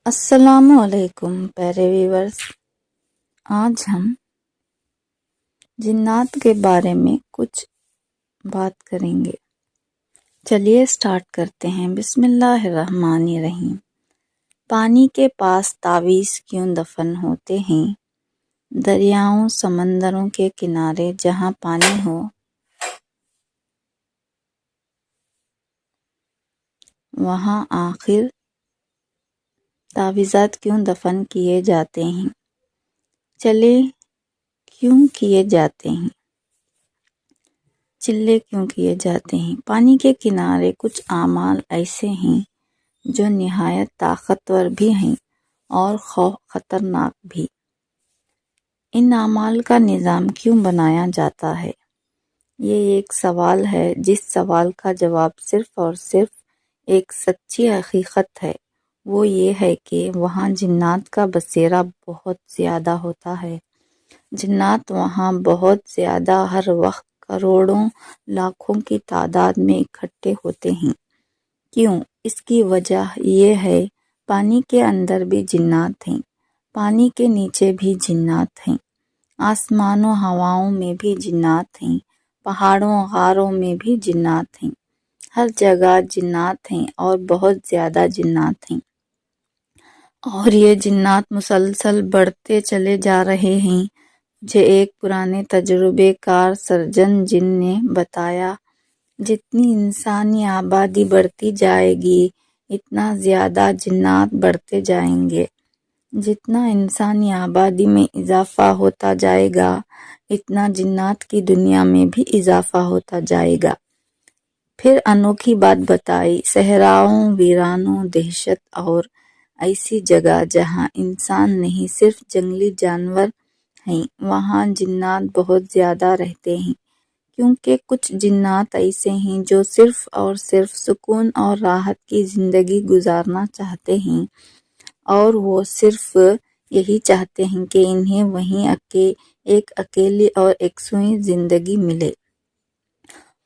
السلام علیکم پیارے ویورز، آج ہم جنات کے بارے میں کچھ بات کریں گے۔ چلیے سٹارٹ کرتے ہیں۔ بسم اللہ الرحمن الرحیم۔ پانی کے پاس تعویذ کیوں دفن ہوتے ہیں؟ دریاؤں سمندروں کے کنارے جہاں پانی ہو وہاں آخر تعویذات کیوں دفن کیے جاتے ہیں؟ چلے کیوں کیے جاتے ہیں؟ چلے کیوں کیے جاتے ہیں؟ پانی کے کنارے کچھ اعمال ایسے ہیں جو نہایت طاقتور بھی ہیں اور خطرناک بھی۔ ان اعمال کا نظام کیوں بنایا جاتا ہے؟ یہ ایک سوال ہے جس سوال کا جواب صرف اور صرف ایک سچی حقیقت ہے، وہ یہ ہے کہ وہاں جنات کا بسیرا بہت زیادہ ہوتا ہے۔ جنات وہاں بہت زیادہ، ہر وقت کروڑوں لاکھوں کی تعداد میں اکٹھے ہوتے ہیں۔ کیوں؟ اس کی وجہ یہ ہے پانی کے اندر بھی جنات ہیں، پانی کے نیچے بھی جنات ہیں، آسمان و ہواؤں میں بھی جنات ہیں، پہاڑوں غاروں میں بھی جنات ہیں، ہر جگہ جنات ہیں اور بہت زیادہ جنات ہیں۔ اور یہ جنات مسلسل بڑھتے چلے جا رہے ہیں۔ مجھے ایک پرانے تجربے کار سرجن جن نے بتایا، جتنی انسانی آبادی بڑھتی جائے گی اتنا زیادہ جنات بڑھتے جائیں گے، جتنا انسانی آبادی میں اضافہ ہوتا جائے گا اتنا جنات کی دنیا میں بھی اضافہ ہوتا جائے گا۔ پھر انوکھی بات بتائی، صحراؤں، ویرانوں، دہشت اور ایسی جگہ جہاں انسان نہیں صرف جنگلی جانور ہیں وہاں جنات بہت زیادہ رہتے ہیں، کیونکہ کچھ جنات ایسے ہیں جو صرف اور صرف سکون اور راحت کی زندگی گزارنا چاہتے ہیں، اور وہ صرف یہی چاہتے ہیں کہ انہیں وہیں ایک اکیلی اور یکسوئی زندگی ملے،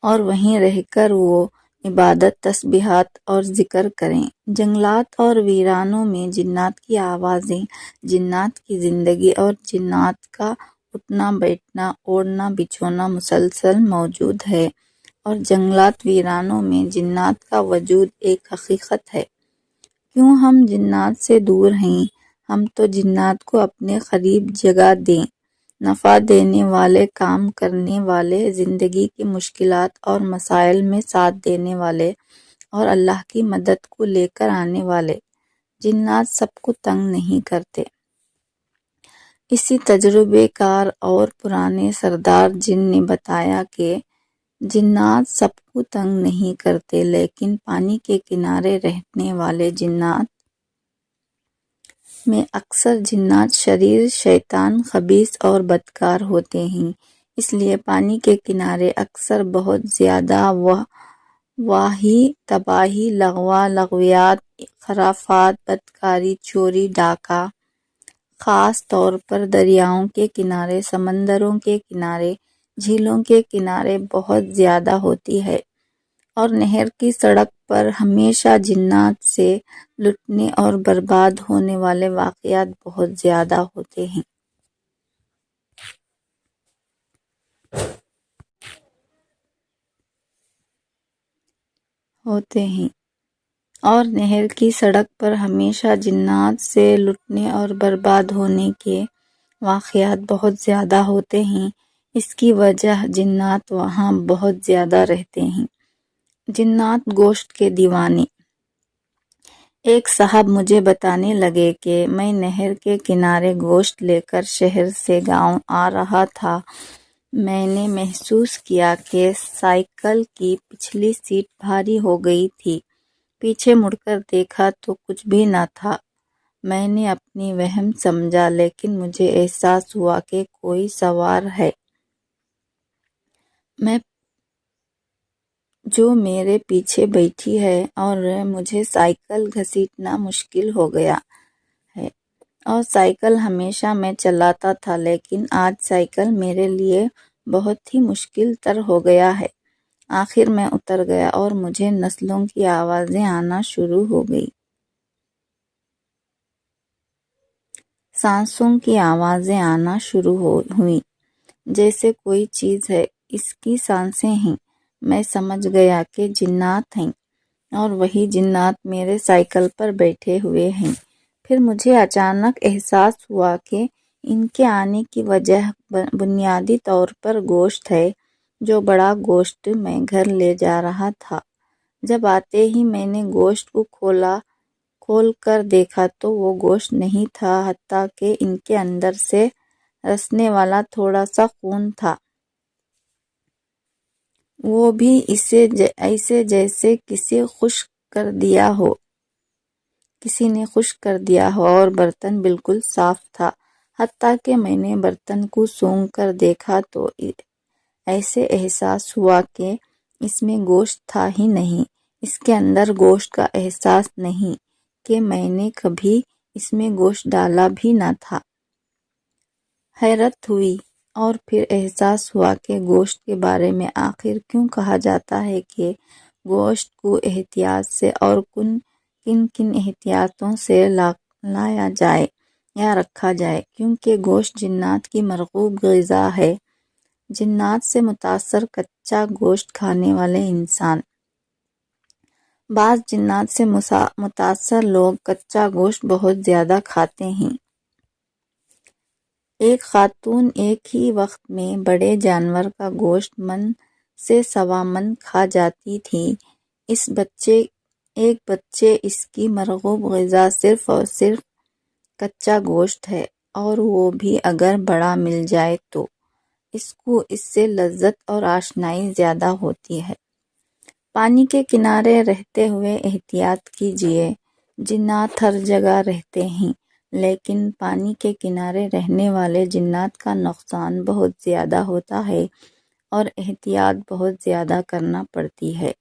اور وہیں رہ کر وہ عبادت، تسبیحات اور ذکر کریں۔ جنگلات اور ویرانوں میں جنات کی آوازیں، جنات کی زندگی اور جنات کا اٹھنا بیٹھنا، اوڑھنا بچھونا مسلسل موجود ہے، اور جنگلات ویرانوں میں جنات کا وجود ایک حقیقت ہے۔ کیوں ہم جنات سے دور ہیں؟ ہم تو جنات کو اپنے قریب جگہ دیں، نفع دینے والے، کام کرنے والے، زندگی کی مشکلات اور مسائل میں ساتھ دینے والے اور اللہ کی مدد کو لے کر آنے والے۔ جنات سب کو تنگ نہیں کرتے۔ اسی تجربے کار اور پرانے سردار جن نے بتایا کہ جنات سب کو تنگ نہیں کرتے، لیکن پانی کے کنارے رہنے والے جنات میں اکثر جنات شریر، شیطان، خبیث اور بدکار ہوتے ہیں۔ اس لیے پانی کے کنارے اکثر بہت زیادہ واہی، تباہی، لغویات، خرافات، بدکاری، چوری، ڈاکہ، خاص طور پر دریاؤں کے کنارے، سمندروں کے کنارے، جھیلوں کے کنارے بہت زیادہ ہوتی ہے، اور نہر کی سڑک پر ہمیشہ جنات سے لٹنے اور برباد ہونے والے واقعات بہت زیادہ ہوتے ہیں۔ اور نہر کی سڑک پر ہمیشہ جنات سے لٹنے اور برباد ہونے کے واقعات بہت زیادہ ہوتے ہیں۔ اس کی وجہ جنات وہاں بہت زیادہ رہتے ہیں۔ جنات گوشت کے دیوانے۔ ایک صاحب مجھے بتانے لگے کہ میں نہر کے کنارے گوشت لے کر شہر سے گاؤں آ رہا تھا۔ میں نے محسوس کیا کہ سائیکل کی پچھلی سیٹ بھاری ہو گئی تھی۔ پیچھے مڑ کر دیکھا تو کچھ بھی نہ تھا۔ میں نے اپنی وہم سمجھا، لیکن مجھے احساس ہوا کہ کوئی سوار ہے جو میرے پیچھے بیٹھی ہے، اور مجھے سائیکل گھسیٹنا مشکل ہو گیا ہے۔ اور سائیکل ہمیشہ میں چلاتا تھا، لیکن آج سائیکل میرے لیے بہت ہی مشکل تر ہو گیا ہے۔ آخر میں اتر گیا اور مجھے نسلوں کی آوازیں آنا شروع ہو گئی۔ سانسوں کی آوازیں آنا شروع ہوئیں، جیسے کوئی چیز ہے، اس کی سانسیں ہیں۔ میں سمجھ گیا کہ جنات ہیں، اور وہی جنات میرے سائیکل پر بیٹھے ہوئے ہیں۔ پھر مجھے اچانک احساس ہوا کہ ان کے آنے کی وجہ بنیادی طور پر گوشت ہے، جو بڑا گوشت میں گھر لے جا رہا تھا۔ جب آتے ہی میں نے گوشت کو کھول کر دیکھا تو وہ گوشت نہیں تھا، حتیٰ کہ ان کے اندر سے رسنے والا تھوڑا سا خون تھا۔ وہ بھی ایسے جیسے کسی نے خشک کر دیا ہو، اور برتن بالکل صاف تھا۔ حتیٰ کہ میں نے برتن کو سونگھ کر دیکھا تو ایسے احساس ہوا کہ اس میں گوشت تھا ہی نہیں۔ اس کے اندر گوشت کا احساس نہیں کہ میں نے کبھی اس میں گوشت ڈالا بھی نہ تھا۔ حیرت ہوئی، اور پھر احساس ہوا کہ گوشت کے بارے میں آخر کیوں کہا جاتا ہے کہ گوشت کو احتیاط سے اور کن کن احتیاطوں سے لایا جائے یا رکھا جائے، کیونکہ گوشت جنات کی مرغوب غذا ہے۔ جنات سے متاثر کچا گوشت کھانے والے انسان۔ بعض جنات سے متاثر لوگ کچا گوشت بہت زیادہ کھاتے ہیں۔ ایک خاتون ایک ہی وقت میں بڑے جانور کا گوشت من سے سوا من کھا جاتی تھی۔ ایک بچے اس کی مرغوب غذا صرف اور صرف کچا گوشت ہے، اور وہ بھی اگر بڑا مل جائے تو اس کو اس سے لذت اور آشنائی زیادہ ہوتی ہے۔ پانی کے کنارے رہتے ہوئے احتیاط کیجیے۔ جنات ہر جگہ رہتے ہیں، لیکن پانی کے کنارے رہنے والے جنات کا نقصان بہت زیادہ ہوتا ہے، اور احتیاط بہت زیادہ کرنا پڑتی ہے۔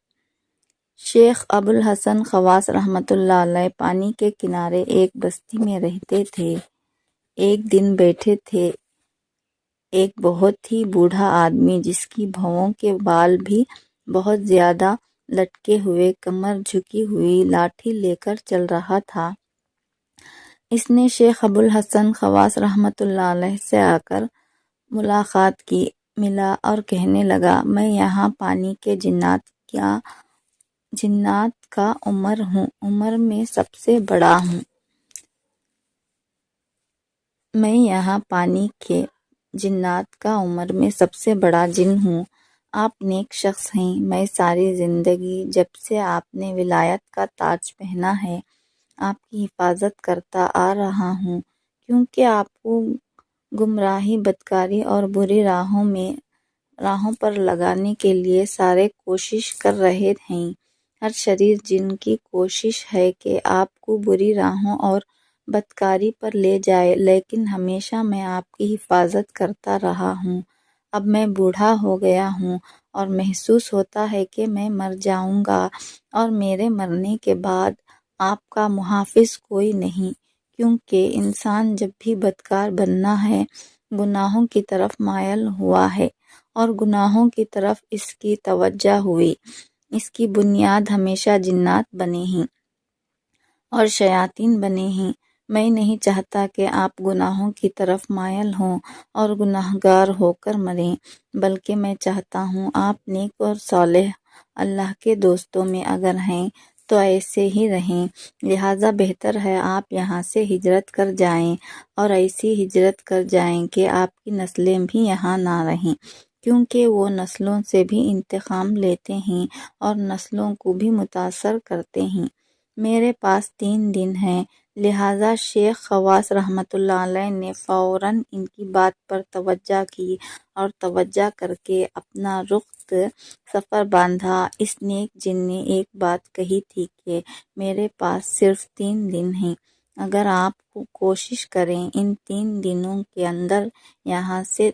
شیخ ابوالحسن خواص رحمۃ اللہ علیہ پانی کے کنارے ایک بستی میں رہتے تھے۔ ایک دن بیٹھے تھے ایک بہت ہی بوڑھا آدمی، جس کی بھووں کے بال بھی بہت زیادہ لٹکے ہوئے، کمر جھکی ہوئی، لاٹھی لے کر چل رہا تھا۔ اس نے شیخ ابوالحسن خواص رحمۃ اللہ علیہ سے آ کر ملاقات کی، ملا اور کہنے لگا، میں یہاں پانی کے جنات کا عمر میں سب سے بڑا ہوں۔ میں یہاں پانی کے جنات کا عمر میں سب سے بڑا جن ہوں۔ آپ نیک شخص ہیں۔ میں ساری زندگی، جب سے آپ نے ولایت کا تاج پہنا ہے، آپ کی حفاظت کرتا آ رہا ہوں، کیونکہ آپ کو گمراہی، بدکاری اور بری راہوں پر لگانے کے لیے سارے کوشش کر رہے ہیں۔ ہر شریر جن کی کوشش ہے کہ آپ کو بری راہوں اور بدکاری پر لے جائے، لیکن ہمیشہ میں آپ کی حفاظت کرتا رہا ہوں۔ اب میں بوڑھا ہو گیا ہوں، اور محسوس ہوتا ہے کہ میں مر جاؤں گا، اور میرے مرنے کے بعد آپ کا محافظ کوئی نہیں، کیونکہ انسان جب بھی بدکار بننا ہے، گناہوں کی طرف مائل ہوا ہے، اور گناہوں کی طرف اس کی توجہ ہوئی۔ اس کی بنیاد ہمیشہ جنات بنے ہیں اور شیاطین بنے ہیں۔ میں نہیں چاہتا کہ آپ گناہوں کی طرف مائل ہوں اور گناہگار ہو کر مریں، بلکہ میں چاہتا ہوں آپ نیک اور صالح اللہ کے دوستوں میں اگر ہیں تو ایسے ہی رہیں۔ لہٰذا بہتر ہے آپ یہاں سے ہجرت کر جائیں، اور ایسی ہجرت کر جائیں کہ آپ کی نسلیں بھی یہاں نہ رہیں، کیونکہ وہ نسلوں سے بھی انتقام لیتے ہیں اور نسلوں کو بھی متاثر کرتے ہیں۔ میرے پاس 3 دن ہیں۔ لہٰذا شیخ خواص رحمۃ اللہ علیہ نے فوراً ان کی بات پر توجہ کی، اور توجہ کر کے اپنا رخت سفر باندھا۔ اس نیک جن نے ایک بات کہی تھی کہ میرے پاس صرف 3 دن ہیں، اگر آپ کوشش کریں ان 3 دنوں کے اندر یہاں سے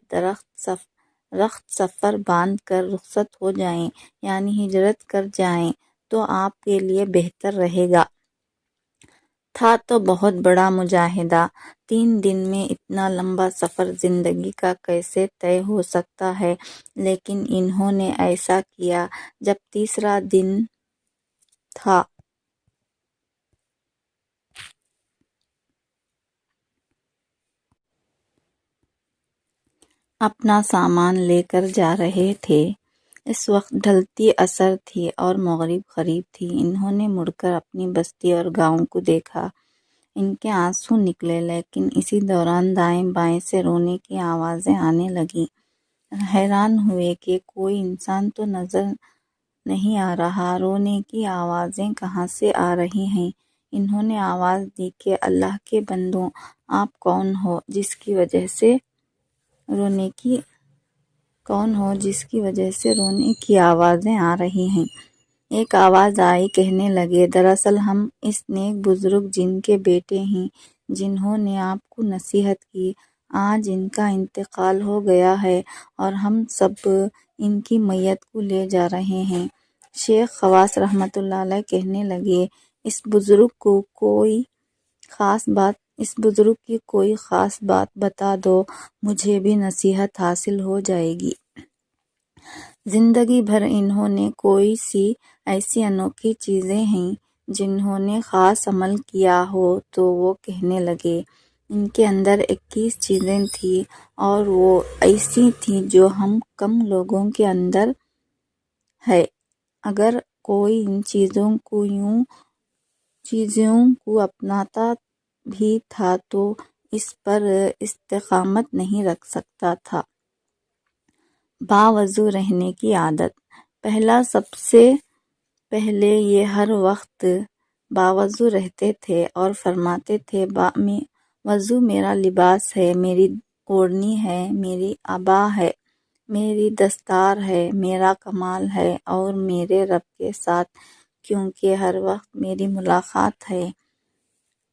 رخت سفر باندھ کر رخصت ہو جائیں، یعنی ہجرت کر جائیں، تو آپ کے لیے بہتر رہے گا۔ تھا تو بہت بڑا مجاہدہ۔ 3 دن میں اتنا لمبا سفر زندگی کا کیسے طے ہو سکتا ہے، لیکن انہوں نے ایسا کیا۔ جب تیسرا دن تھا اپنا سامان لے کر جا رہے تھے۔ اس وقت ڈھلتی عصر تھی اور مغرب قریب تھی۔ انہوں نے مڑ کر اپنی بستی اور گاؤں کو دیکھا۔ ان کے آنسو نکلے، لیکن اسی دوران دائیں بائیں سے رونے کی آوازیں آنے لگیں۔ حیران ہوئے کہ کوئی انسان تو نظر نہیں آ رہا، رونے کی آوازیں کہاں سے آ رہی ہیں؟ انہوں نے آواز دی کہ اللہ کے بندوں، آپ کون ہو جس کی وجہ سے رونے کی آوازیں آ رہی ہیں؟ ایک آواز آئی، کہنے لگے، دراصل ہم اس نیک بزرگ جن کے بیٹے ہیں جنہوں نے آپ کو نصیحت کی۔ آج ان کا انتقال ہو گیا ہے اور ہم سب ان کی میت کو لے جا رہے ہیں۔ شیخ خواص رحمۃ اللہ علیہ کہنے لگے، اس بزرگ کی کوئی خاص بات بتا دو، مجھے بھی نصیحت حاصل ہو جائے گی۔ زندگی بھر انہوں نے کوئی سی ایسی انوکھی چیزیں ہیں جنہوں نے خاص عمل کیا ہو؟ تو وہ کہنے لگے، ان کے اندر 21 چیزیں تھیں اور وہ ایسی تھیں جو ہم کم لوگوں کے اندر ہے۔ اگر کوئی ان چیزوں کو اپناتا بھی تھا تو اس پر استقامت نہیں رکھ سکتا تھا۔ باوضو رہنے کی عادت۔ پہلا، سب سے پہلے یہ ہر وقت باوضو رہتے تھے اور فرماتے تھے، وضو میرا لباس ہے، میری اوڑھنی ہے، میری عبا ہے، میری دستار ہے، میرا کمال ہے اور میرے رب کے ساتھ، کیونکہ ہر وقت میری ملاقات ہے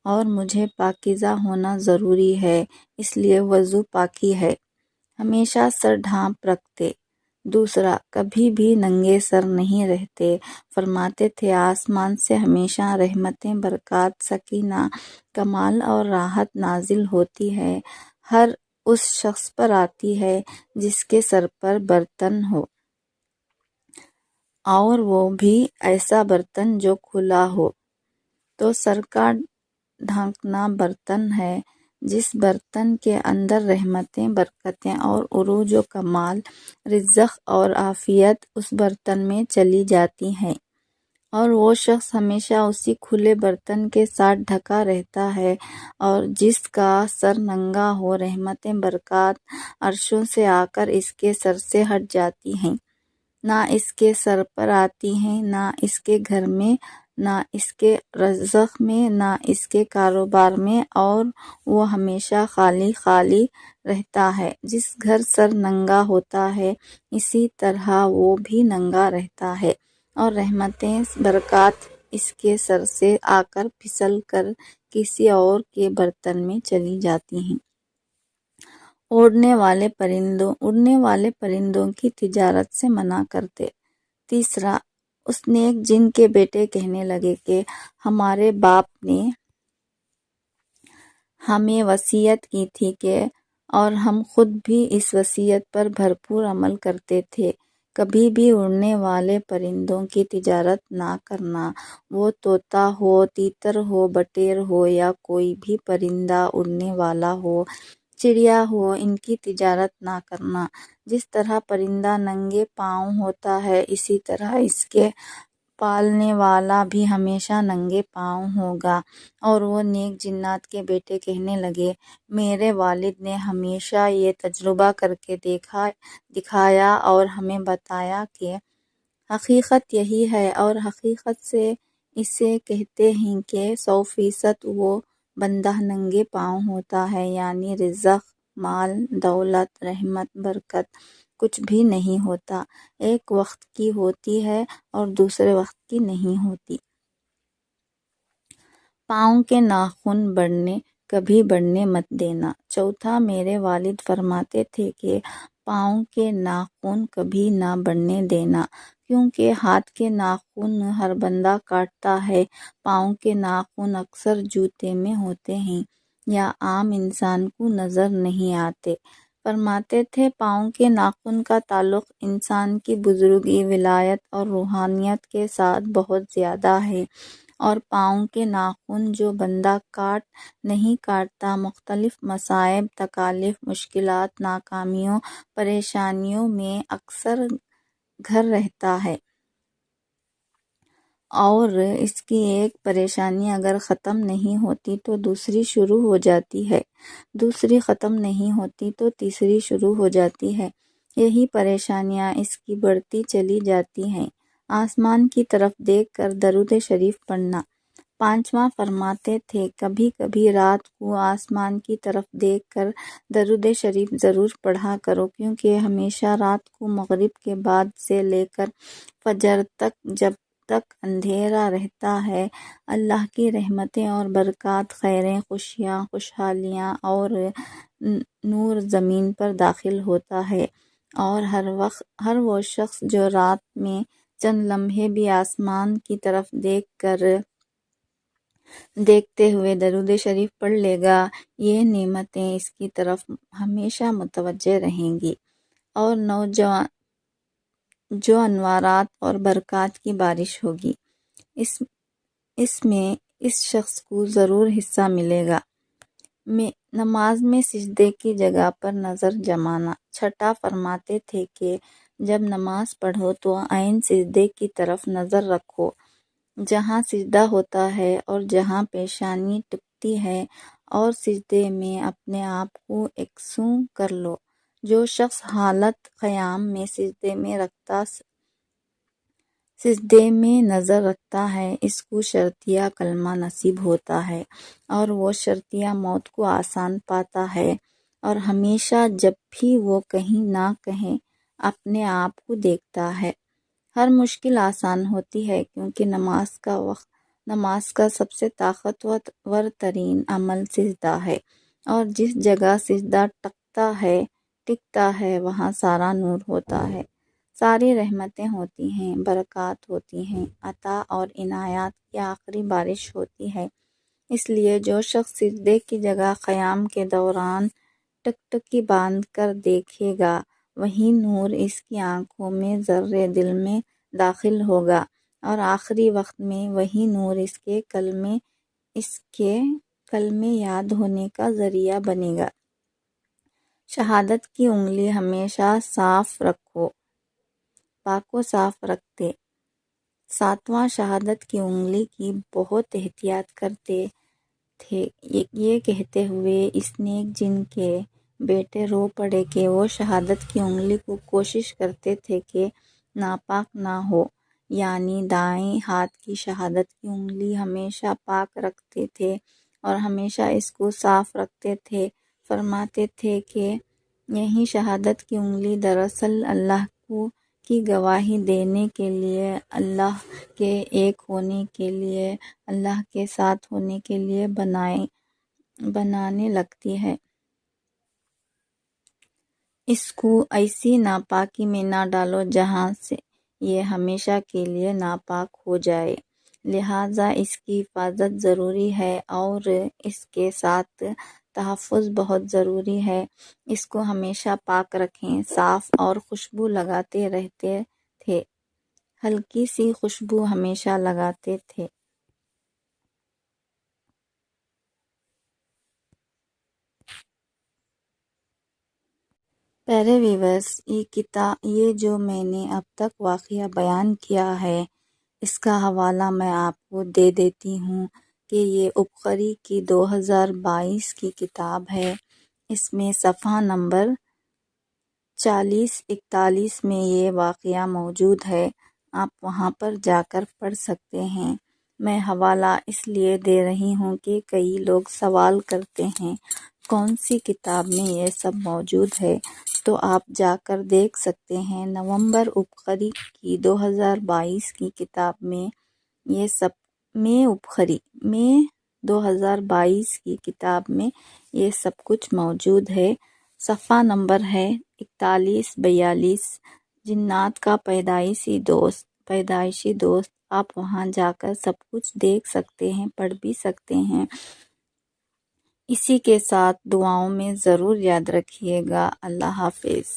اور مجھے پاکیزہ ہونا ضروری ہے، اس لیے وضو پاکی ہے۔ ہمیشہ سر ڈھانپ رکھتے۔ دوسرا، کبھی بھی ننگے سر نہیں رہتے۔ فرماتے تھے، آسمان سے ہمیشہ رحمتیں، برکات، سکینہ، کمال اور راحت نازل ہوتی ہے۔ ہر اس شخص پر آتی ہے جس کے سر پر برتن ہو، اور وہ بھی ایسا برتن جو کھلا ہو۔ تو سر کا ڈھانکنا برتن ہے، جس برتن کے اندر رحمتیں، برکتیں اور عروج و کمال، رزق اور عافیت اس برتن میں چلی جاتی ہیں، اور وہ شخص ہمیشہ اسی کھلے برتن کے ساتھ ڈھکا رہتا ہے، اور جس کا سر ننگا ہو، رحمتیں، برکات عرشوں سے آ کر اس کے سر سے ہٹ جاتی ہیں، نہ اس کے سر پر آتی ہیں، نہ اس کے گھر میں، نہ اس کے رزق میں، نہ اس کے کاروبار میں، اور وہ ہمیشہ خالی خالی رہتا ہے۔ جس گھر سر ننگا ہوتا ہے، اسی طرح وہ بھی ننگا رہتا ہے، اور رحمتیں، برکات اس کے سر سے آ کر پھسل کر کسی اور کے برتن میں چلی جاتی ہیں۔ اڑنے والے پرندوں کی تجارت سے منع کرتے۔ تیسرا، اس نیک جن کے بیٹے کہنے لگے کہ ہمارے باپ نے ہمیں وصیت کی تھی اور ہم خود بھی اس وصیت پر بھرپور عمل کرتے تھے، کبھی بھی اڑنے والے پرندوں کی تجارت نہ کرنا۔ وہ طوطا ہو، تیتر ہو، بٹیر ہو یا کوئی بھی پرندہ اڑنے والا ہو، چڑیا ہو، ان کی تجارت نہ کرنا۔ جس طرح پرندہ ننگے پاؤں ہوتا ہے، اسی طرح اس کے پالنے والا بھی ہمیشہ ننگے پاؤں ہوگا۔ اور وہ نیک جنات کے بیٹے کہنے لگے، میرے والد نے ہمیشہ یہ تجربہ کر کے دکھایا اور ہمیں بتایا کہ حقیقت یہی ہے، اور حقیقت سے اسے کہتے ہیں کہ 100% وہ بندہ ننگے پاؤں ہوتا ہے، یعنی رزق، مال، دولت، رحمت، برکت کچھ بھی نہیں ہوتا، ایک وقت کی ہوتی ہے اور دوسرے وقت کی نہیں ہوتی۔ پاؤں کے ناخن کبھی بڑھنے مت دینا۔ چوتھا، میرے والد فرماتے تھے کہ پاؤں کے ناخن کبھی نہ بڑھنے دینا، کیونکہ ہاتھ کے ناخن ہر بندہ کاٹتا ہے، پاؤں کے ناخن اکثر جوتے میں ہوتے ہیں یا عام انسان کو نظر نہیں آتے۔ فرماتے تھے، پاؤں کے ناخن کا تعلق انسان کی بزرگی، ولایت اور روحانیت کے ساتھ بہت زیادہ ہے، اور پاؤں کے ناخن جو بندہ نہیں کاٹتا، مختلف مصائب، تکالیف، مشکلات، ناکامیوں، پریشانیوں میں اکثر گھر رہتا ہے، اور اس کی ایک پریشانی اگر ختم نہیں ہوتی تو دوسری شروع ہو جاتی ہے، دوسری ختم نہیں ہوتی تو تیسری شروع ہو جاتی ہے، یہی پریشانیاں اس کی بڑھتی چلی جاتی ہیں۔ آسمان کی طرف دیکھ کر درود شریف پڑھنا۔ پانچواں فرماتے تھے، کبھی کبھی رات کو آسمان کی طرف دیکھ کر درود شریف ضرور پڑھا کرو، کیونکہ ہمیشہ رات کو مغرب کے بعد سے لے کر فجر تک، جب تک اندھیرا رہتا ہے، اللہ کی رحمتیں اور برکات، خیریں، خوشیاں، خوشحالیاں اور نور زمین پر داخل ہوتا ہے، اور ہر وہ شخص جو رات میں چند لمحے بھی آسمان کی طرف دیکھتے ہوئے درود شریف پڑھ لے گا، یہ نعمتیں اس کی طرف ہمیشہ متوجہ رہیں گی، اور جو انوارات اور برکات کی بارش ہوگی، اس میں اس شخص کو ضرور حصہ ملے گا۔ نماز میں سجدے کی جگہ پر نظر جمانا۔ چھٹا فرماتے تھے کہ جب نماز پڑھو تو عین سجدے کی طرف نظر رکھو، جہاں سجدہ ہوتا ہے اور جہاں پیشانی ٹکتی ہے، اور سجدے میں اپنے آپ کو یکسو کر لو۔ جو شخص حالت قیام میں سجدے میں نظر رکھتا ہے، اس کو شرطیہ کلمہ نصیب ہوتا ہے، اور وہ شرطیہ موت کو آسان پاتا ہے، اور ہمیشہ جب بھی وہ کہیں نہ کہیں اپنے آپ کو دیکھتا ہے، ہر مشکل آسان ہوتی ہے، کیونکہ نماز کا سب سے طاقتور ترین عمل سجدہ ہے، اور جس جگہ سجدہ ٹکتا ہے وہاں سارا نور ہوتا ہے، ساری رحمتیں ہوتی ہیں، برکات ہوتی ہیں، عطا اور عنایات کی آخری بارش ہوتی ہے۔ اس لیے جو شخص سجدے کی جگہ قیام کے دوران ٹکٹکی باندھ کر دیکھے گا، وہی نور اس کی آنکھوں میں ذرے دل میں داخل ہوگا، اور آخری وقت میں وہی نور اس کے کلمے یاد ہونے کا ذریعہ بنے گا۔ شہادت کی انگلی ہمیشہ صاف رکھو، پاک و صاف رکھتے۔ ساتواں، شہادت کی انگلی کی بہت احتیاط کرتے تھے، یہ کہتے ہوئے اس نیک جن کے بیٹے رو پڑے کہ وہ شہادت کی انگلی کو کوشش کرتے تھے کہ ناپاک نہ ہو، یعنی دائیں ہاتھ کی شہادت کی انگلی ہمیشہ پاک رکھتے تھے اور ہمیشہ اس کو صاف رکھتے تھے۔ فرماتے تھے کہ یہی شہادت کی انگلی دراصل اللہ کی گواہی دینے کے لیے، اللہ کے ایک ہونے کے لیے، اللہ کے ساتھ ہونے کے لیے بنانے لگتی ہے۔ اس کو ایسی ناپاکی میں نہ ڈالو جہاں سے یہ ہمیشہ کے لیے ناپاک ہو جائے، لہٰذا اس کی حفاظت ضروری ہے، اور اس کے ساتھ تحفظ بہت ضروری ہے۔ اس کو ہمیشہ پاک رکھیں، صاف اور خوشبو لگاتے رہتے تھے، ہلکی سی خوشبو ہمیشہ لگاتے تھے۔ پیارے ویورز، یہ جو میں نے اب تک واقعہ بیان کیا ہے، اس کا حوالہ میں آپ کو دے دیتی ہوں کہ یہ عبقری کی 2022 کی کتاب ہے۔ اس میں صفحہ نمبر 40-41 میں یہ واقعہ موجود ہے، آپ وہاں پر جا کر پڑھ سکتے ہیں۔ میں حوالہ اس لیے دے رہی ہوں کہ کئی لوگ سوال کرتے ہیں کون سی کتاب میں یہ سب موجود ہے، تو آپ جا کر دیکھ سکتے ہیں۔ نومبر عبقری کی 2022 کی کتاب میں یہ سب میں 2022 کی کتاب میں یہ سب کچھ موجود ہے۔ صفحہ نمبر ہے 41-42، جنات کا پیدائشی دوست۔ آپ وہاں جا کر سب کچھ دیکھ سکتے ہیں، پڑھ بھی سکتے ہیں۔ اسی کے ساتھ دعاؤں میں ضرور یاد رکھیے گا۔ اللہ حافظ۔